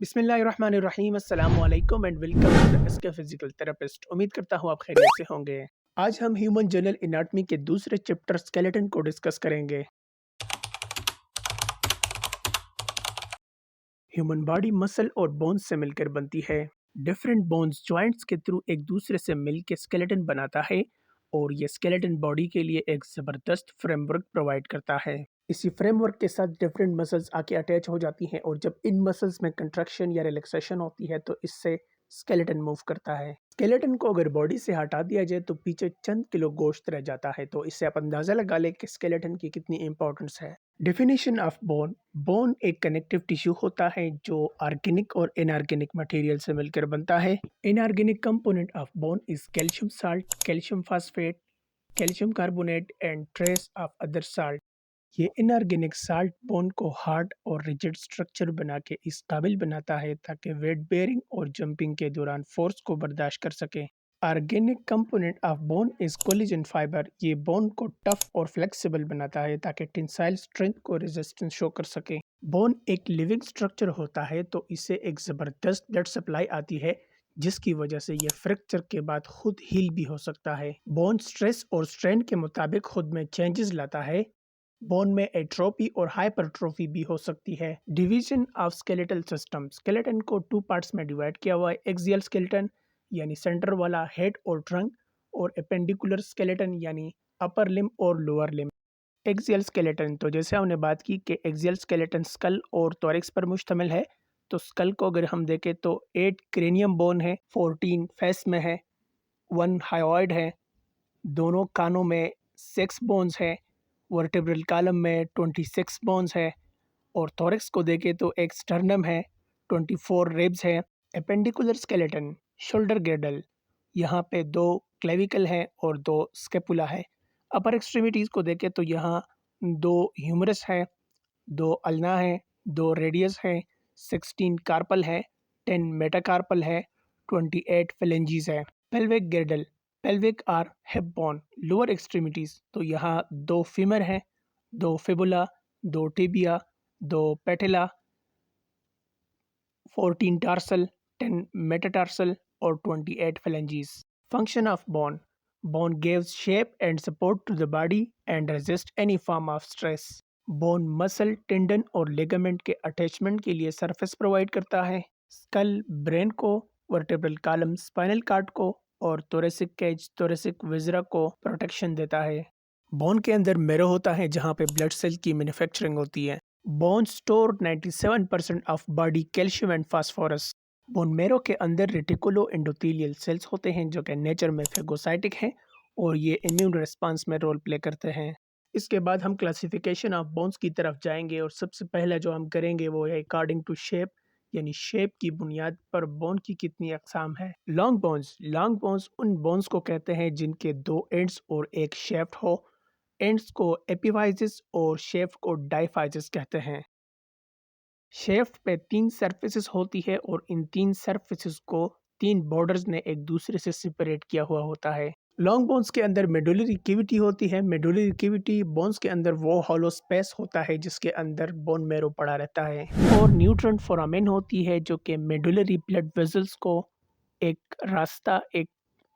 बिस्मिल्लाहिर्रहमानिर्रहीम अस्सलाम वालेकुम and welcome to the SK physical therapist. उम्मीद करता हूँ आप खैरियत से होंगे। आज हम ह्यूमन जनरल एनाटॉमी के दूसरे चैप्टर स्केलेटन को डिस्कस करेंगे। ह्यूमन बॉडी मसल और बोन्स से मिलकर बनती है। डिफरेंट बोन्स जॉइंट्स के थ्रू एक दूसरे से मिलकर स्केलेटन बनाता है और ये स्केलेटन बॉडी के लिए एक ज़बरदस्त फ्रेमवर्क प्रोवाइड करता है। इसी फ्रेमवर्क के साथ डिफरेंट मसल्स आके अटैच हो जाती हैं और जब इन मसल्स में कंट्रैक्शन या रिलैक्सेशन होती है तो इससे स्केलेटन मूव करता है। स्केलेटन को अगर बॉडी से हटा दिया जाए तो पीछे चंद किलो गोश्त रह जाता है, तो इससे आप अंदाजा लगा लें कि स्केलेटन की कितनी इंपॉर्टेंस है। Definition of bone. बोन एक कनेक्टिव टिश्यू होता है जो ऑर्गेनिक और इनऑर्गेनिक मटेरियल से मिलकर बनता है। Inorganic component of bone is calcium salt, calcium phosphate, calcium carbonate and trace of other salt. ये इनऑर्गेनिक साल्ट बोन को हार्ड और रिजिड स्ट्रक्चर बना के इस काबिल बनाता है ताकि वेट बेयरिंग और जंपिंग के दौरान फोर्स को बर्दाश्त कर सके। Organic component of bone is collagen fibre. ये बोन को टफ और फ्लेक्सिबल बनाता है ताकि टेंसाइल स्ट्रेंथ को रेजिस्टेंस शो कर सके। बोन एक लिविंग स्ट्रक्चर होता है तो इसे एक ज़बरदस्त ब्लड सप्लाई आती है जिसकी वजह से यह फ्रैक्चर के बाद खुद हील भी हो सकता है। बोन स्ट्रेस और स्ट्रेन के मुताबिक खुद में चेंजेस लाता है। बोन में एट्रोफी और हाइपरट्रोफी भी हो सकती है। Division of skeletal system. Skeleton को टू पार्ट्स में डिवाइड किया हुआ है। एक्सियल स्केलेटन यानी सेंटर वाला हेड और ट्रंक, और एपेंडिकुलर स्केलेटन यानी अपर लिम और लोअर लिम। एक्सियल स्केलेटन, तो जैसे हमने बात की कि एक्सियल स्केलेटन स्कल और थोरैक्स पर मुश्तमिल है, तो स्कल को अगर हम देखें तो 8 क्रेनियम बोन है, 14 फेस में है, 1 हायोइड है, दोनों कानों में 6 बोन्स है, वर्टेब्रल कॉलम में 26 बोन्स है, और थोरैक्स को देखें तो एक स्टर्नम है, 24 रिब्स है। एपेंडिकुलर स्केलेटन, शोल्डर गिर्डल, यहाँ पे 2 क्लेविकल है और 2 स्केपुला है। अपर एक्सट्रीमिटीज़ को देखें तो यहाँ 2 ह्यूमरस है, 2 अल्ना है, 2 रेडियस है, 16 कार्पल है, 10 मेटाकार्पल है, 28 फेलेंजीज है। Pelvic girdle, pelvic or hip bone. Lower extremities, तो यहाँ 2 फीमर है, 2 fibula, 2 tibia, 2 patella, 14 tarsal, 10 metatarsal और 28 phalanges. Function of bone. Bone gives shape and support to the body and resist any form of stress. Bone muscle, tendon और ligament के attachment के लिए surface provide करता है। School brain को, vertebral column spinal cord को और thoracic cage, thoracic विजरा को प्रोटेक्शन देता है। बोन के अंदर मेरो होता है जहाँ पे ब्लड सेल की मैन्युफैक्चरिंग होती है। Bone store 97% of body calcium and phosphorus. Bone marrow के अंदर रेटिकुलो एंडोथेलियल सेल्स होते हैं जो कि नेचर में फेगोसाइटिक हैं और ये इम्यून रिस्पांस में रोल प्ले करते हैं। इसके बाद हम क्लासिफिकेशन ऑफ बोन्स की तरफ जाएंगे और सबसे पहला जो हम करेंगे वो है अकॉर्डिंग टू शेप, यानी शेप की बुनियाद पर बोन की कितनी अकसाम है। Long bones. लॉन्ग बोन्स उन बोन्स को कहते हैं जिनके 2 एंड्स और एक शेफ्ट हो। एंड्स को एपिफाइसिस और शेफ्ट को डाइफाइसिस कहते हैं। शेफ्ट पे 3 सरफेसेस होती है और इन 3 सरफेसेस को 3 बॉर्डर्स ने एक दूसरे से सेपरेट किया हुआ होता है। लॉन्ग बोन्स के अंदर मेडुलरी कैविटी होती है। मेडुलरी कैविटी बोन्स के अंदर वो हॉलो स्पेस होता है जिसके अंदर बोन मेरो पड़ा रहता है। और न्यूट्रन फोरामेन होती है जो कि मेडुलरी ब्लड वेसल्स को एक रास्ता, एक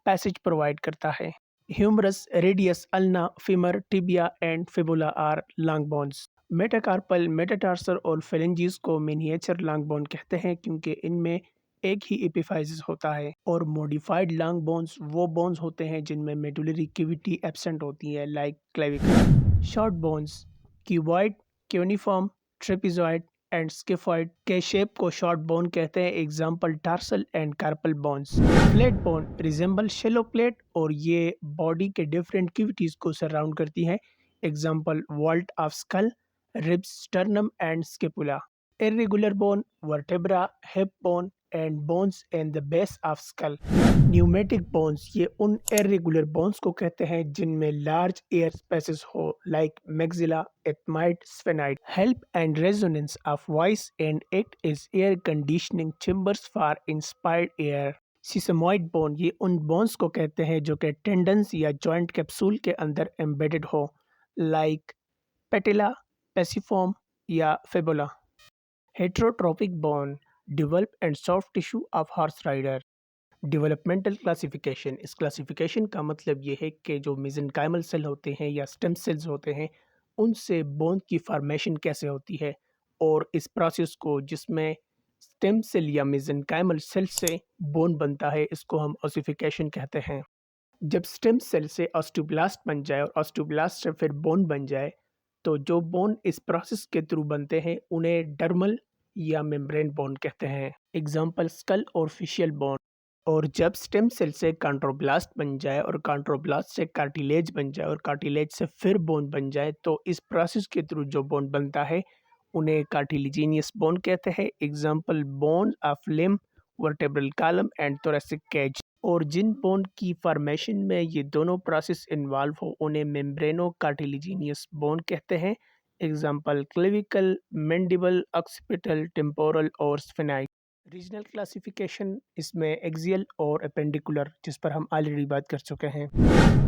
पैसेज प्रोवाइड करता है। Humerus, radius, ulna, femur, tibia and fibula are long bones. Metacarpal, metatarsal और phalanges को मिनिएचर लॉन्ग बोन कहते हैं क्योंकि इनमें एक ही एपिफाइसिस होता है। और मॉडिफाइड लॉन्ग बोन्स वो बोन्स होते हैं जिनमें मेडुलरी कैविटी एब्सेंट होती है, like clavicle. Short bones, cuboid, cuneiform, trapezoid and scaphoid के शेप को शॉर्ट बोन कहते हैं। Example tarsal and carpal bones. Flat bone resemble shallow plate और ये बॉडी के डिफरेंट कैविटीज को सराउंड करती हैं। Example vault of skull, ribs, sternum and scapula. Irregular bone, vertebra, hip bone and bones in the base of skull. Pneumatic bones, ये उन irregular bones को कहते हैं जिनमें लार्ज एयर स्पेसेस हो, like maxilla, ethmoid, sphenoid. Help and resonance of voice and act is air conditioning chambers for inspired air. Sesamoid bone, ये उन bones को कहते हैं जो कि टेंडन्स या जॉइंट कैप्सूल के अंदर एम्बेडेड हो, लाइक पेटिला, पेसिफॉर्म या fibula. Heterotrophic bone, develop and soft tissue of horse rider. Developmental classification, इस क्लासिफिकेशन का मतलब ये है कि जो मेसेनकाइमल सेल होते हैं या स्टेम सेल्स होते हैं उनसे बोन की फॉर्मेशन कैसे होती है, और इस प्रोसेस को जिसमें स्टेम सेल या मेसेनकाइमल सेल से बोन बनता है इसको हम ओसिफिकेशन कहते हैं। जब स्टेम सेल से ऑस्टियोब्लास्ट बन जाए और ऑस्टियोब्लास्ट से फिर बोन बन जाए तो जो बोन इस प्रोसेस के थ्रू बनते हैं उन्हें डर्मल या मेम्ब्रेन बोन कहते हैं। एग्जाम्पल स्कल और फेशियल बोन। और जब स्टेम सेल से कॉन्ड्रोब्लास्ट बन जाए और कॉन्ड्रोब्लास्ट से कार्टिलेज बन जाए और कार्टिलेज से फिर बोन बन जाए तो इस प्रोसेस के थ्रू जो बोन बनता है उन्हें कार्टिलिजीनियस बोन कहते हैं। Example bone of limb, vertebral column and thoracic cage. और जिन बोन की फॉर्मेशन में ये दोनों प्रोसेस इन्वॉल्व हो उन्हें मेम्ब्रेनो कार्टिलिजीनियस बोन कहते हैं। Example clavicle, mandible, occipital, temporal और स्फेनाइक। रीजनल क्लासिफिकेशन इसमें एक्सियल और अपेंडिकुलर, जिस पर हम ऑलरेडी बात कर चुके हैं।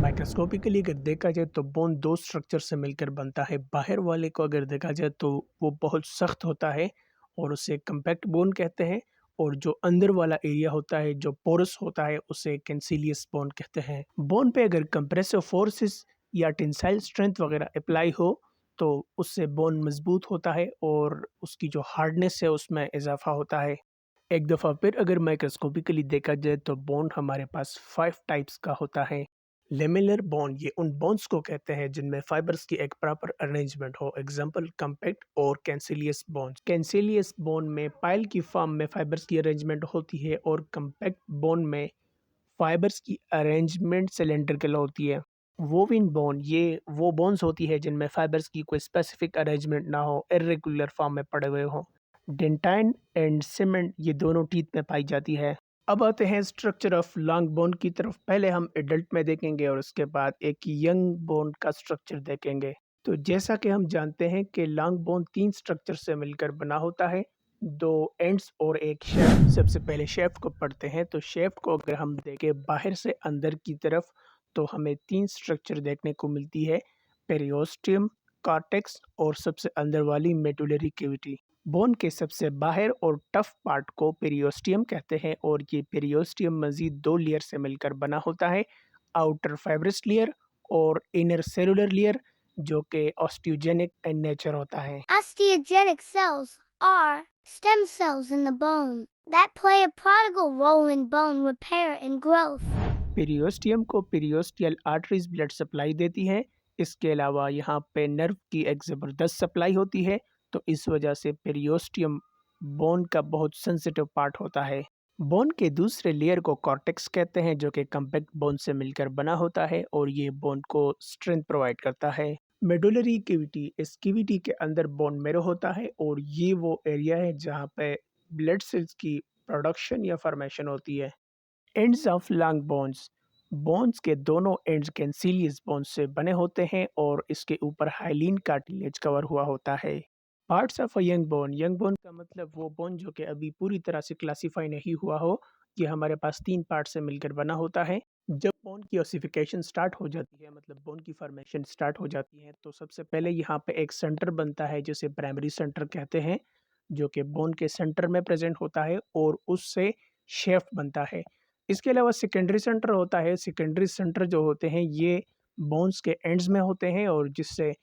माइक्रोस्कोपिकली अगर देखा जाए तो बोन दो स्ट्रक्चर से मिलकर बनता है। बाहर वाले को अगर देखा जाए तो वो बहुत सख्त होता है और उसे कम्पैक्ट बोन कहते हैं, और जो अंदर वाला एरिया होता है जो पोरस होता है उसे कैंसिलियस बोन कहते हैं। बोन पे अगर कंप्रेसिव फोर्सेस या टेंसाइल स्ट्रेंथ वगैरह अप्लाई हो तो उससे बोन मजबूत होता है और उसकी जो हार्डनेस है उसमें इजाफा होता है। एक दफ़ा फिर अगर माइक्रोस्कोपिकली देखा जाए तो बोन हमारे पास 5 टाइप्स का होता है। लेमिलर बोन, ये उन बोन्स को कहते हैं जिनमें फाइबर्स की एक प्रॉपर अरेंजमेंट हो। एग्जांपल कम्पैक्ट और कैंसिलियस बोन्स। कैंसिलियस बोन में पाइल की फॉर्म में फाइबर्स की अरेंजमेंट होती है और कम्पैक्ट बोन में फाइबर्स की अरेंजमेंट सिलेंड्रिकल होती है। वोविन बोन, ये वो बोन्स होती है जिनमें फाइबर्स की कोई स्पेसिफिक अरेंजमेंट ना हो, इर्रेगुलर फॉर्म में पड़े हुए हों। डेंटाइन एंड सीमेंट, ये दोनों टीथ में पाई जाती है। अब आते हैं स्ट्रक्चर ऑफ लॉन्ग बोन की तरफ। पहले हम एडल्ट में देखेंगे और उसके बाद एक यंग बोन का स्ट्रक्चर देखेंगे। तो जैसा कि हम जानते हैं कि लॉन्ग बोन 3 स्ट्रक्चर से मिलकर बना होता है, 2 एंड्स और एक शेफ्ट। सबसे पहले शेफ्ट को पढ़ते हैं। तो शेफ्ट को अगर हम देखें बाहर से अंदर की तरफ तो हमें 3 स्ट्रक्चर देखने को मिलती है, पेरियोस्टियम, कॉर्टेक्स और सबसे अंदर वाली मेडुलरी कैविटी। बोन के सबसे बाहर और टफ पार्ट को पेरियोस्टियम कहते हैं और ये पेरियोस्टियम मजीद 2 लेयर से मिलकर बना होता है, आउटर फाइब्रस लेयर और इनर सेलुलर लेयर, जो कि ऑस्टियोजेनिक इन नेचर होता है। Osteogenic cells are stem cells in the bone that play a prodigal role in bone repair and growth. Periosteum को पेरियोस्टियल आर्टरीज ब्लड सप्लाई देती हैं। इसके अलावा यहाँ पे नर्व की एक ज़बरदस्त सप्लाई होती है, तो इस वजह से पेरियोस्टियम बोन का बहुत सेंसिटिव पार्ट होता है। बोन के दूसरे लेयर को कॉर्टेक्स कहते हैं, जो कि कम्पैक्ट बोन से मिलकर बना होता है और ये बोन को स्ट्रेंथ प्रोवाइड करता है। मेडुलरी कैविटी, इस कैविटी के अंदर बोन मेरो होता है और ये वो एरिया है जहाँ पे ब्लड सेल्स की प्रोडक्शन या फॉर्मेशन होती है। Ends of long bones, bones के दोनों एंड्स कैंसिलियस बोन्स से बने होते हैं और इसके ऊपर हाइलिन कार्टिलेज कवर हुआ होता है। Parts of a young bone, young bone का मतलब वो बोन जो कि अभी पूरी तरह से क्लासीफाई नहीं हुआ हो। ये हमारे पास 3 पार्ट से मिलकर बना होता है। जब बोन की ओसिफिकेशन स्टार्ट हो जाती है, मतलब बोन की फॉर्मेशन स्टार्ट हो जाती है, तो सबसे पहले यहाँ पे एक सेंटर बनता है जिसे प्राइमरी सेंटर कहते हैं, जो कि बोन के सेंटर में प्रेजेंट होता है और उससे शेफ्ट बनता है। इसके अलावा सेकेंडरी सेंटर होता है। सेकेंडरी सेंटर जो होते हैं ये बोन्स के एंड्स में होते हैं और जिससे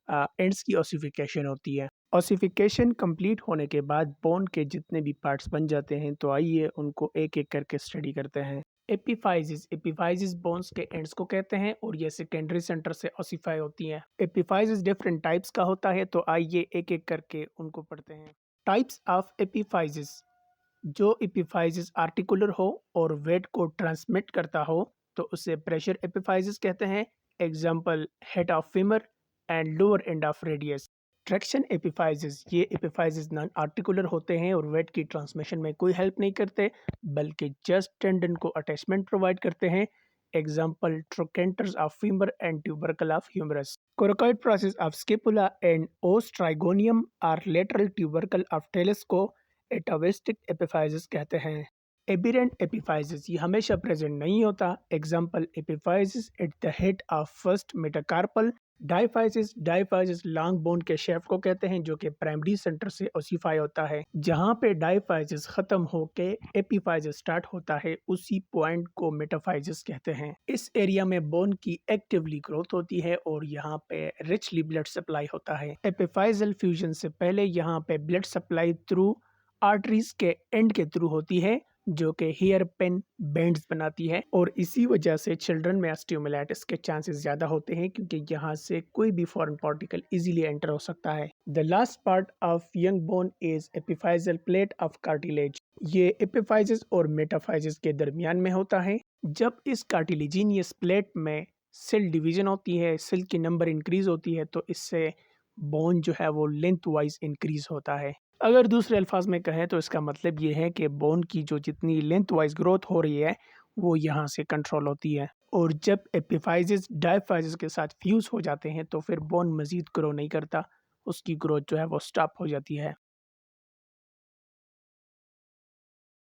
एंड्स की ओसिफिकेशन होती है। ओसिफिकेशन कंप्लीट होने के बाद बोन के जितने भी पार्ट्स बन जाते हैं, तो आइए उनको एक एक करके स्टडी करते हैं। एपिफाइजिस, एपिफाइजिस बोन्स के एंड्स को कहते हैं और ये सेकेंडरी सेंटर से ओसिफाई होती हैं। एपिफाइजिस डिफरेंट टाइप्स का होता है, तो आइए एक एक करके उनको पढ़ते हैं। टाइप्स ऑफ एपिफाइजिस, जो एपिफाइजिस आर्टिकुलर हो और वेट को ट्रांसमिट करता हो तो उसे प्रेशर एपिफाइजिस कहते हैं। Example head of femur and lower end of radius. Traction एपिफाइजिस, ये एपिफाइजिस नॉन आर्टिकुलर होते हैं और वेट की ट्रांसमिशन में कोई हेल्प नहीं करते बल्कि जस्ट टेंडन को अटैचमेंट प्रोवाइड करते हैं। Example trochanters of femur and tubercle of humerus. Coracoid process of scapula and os trigonum or lateral tubercle of talus को एटाविस्टिक एपिफाइजिस कहते हैं। एबिरेंट एपिफाइजिस, ये हमेशा प्रेजेंट नहीं होता। Example epiphysis at the head of first metacarpal diaphysis long bone के shaft को कहते हैं जो कि प्राइमरी सेंटर से ओसिफाई होता है। जहाँ पे डायफाइजिस खत्म होके एपिफाइजिस स्टार्ट होता है उसी पॉइंट को मेटाफाइजिस कहते हैं। इस एरिया में बोन की एक्टिवली ग्रोथ होती है और यहाँ पे रिचली ब्लड सप्लाई होता है। एपिफाइजल फ्यूजन से पहले यहाँ पे ब्लड सप्लाई थ्रू आर्टरीज के एंड के थ्रू होती है जो कि हेयर पिन बैंड्स बनाती है और इसी वजह से चिल्ड्रन में ऑस्टियोमाइलाइटिस के चांसेस ज़्यादा होते हैं क्योंकि यहाँ से कोई भी फॉरेन पार्टिकल इजीली एंटर हो सकता है। The last part of young bone is epiphyseal plate of cartilage. ये एपिफाइजिस और मेटाफाइजिस के दरमियान में होता है। जब इस कार्टिलेजिनियस प्लेट में सेल डिवीजन होती है, सेल की नंबर इंक्रीज होती है तो इससे बोन जो है वो लेंथ वाइज इंक्रीज होता है। अगर दूसरे अल्फाज में कहें तो इसका मतलब ये है कि बोन की जो जितनी लेंथ वाइज ग्रोथ हो रही है वो यहाँ से कंट्रोल होती है और जब एपिफाइजिस डायफाइजिस के साथ फ्यूज हो जाते हैं तो फिर बोन मजीद ग्रो नहीं करता, उसकी ग्रोथ जो है वो स्टॉप हो जाती है।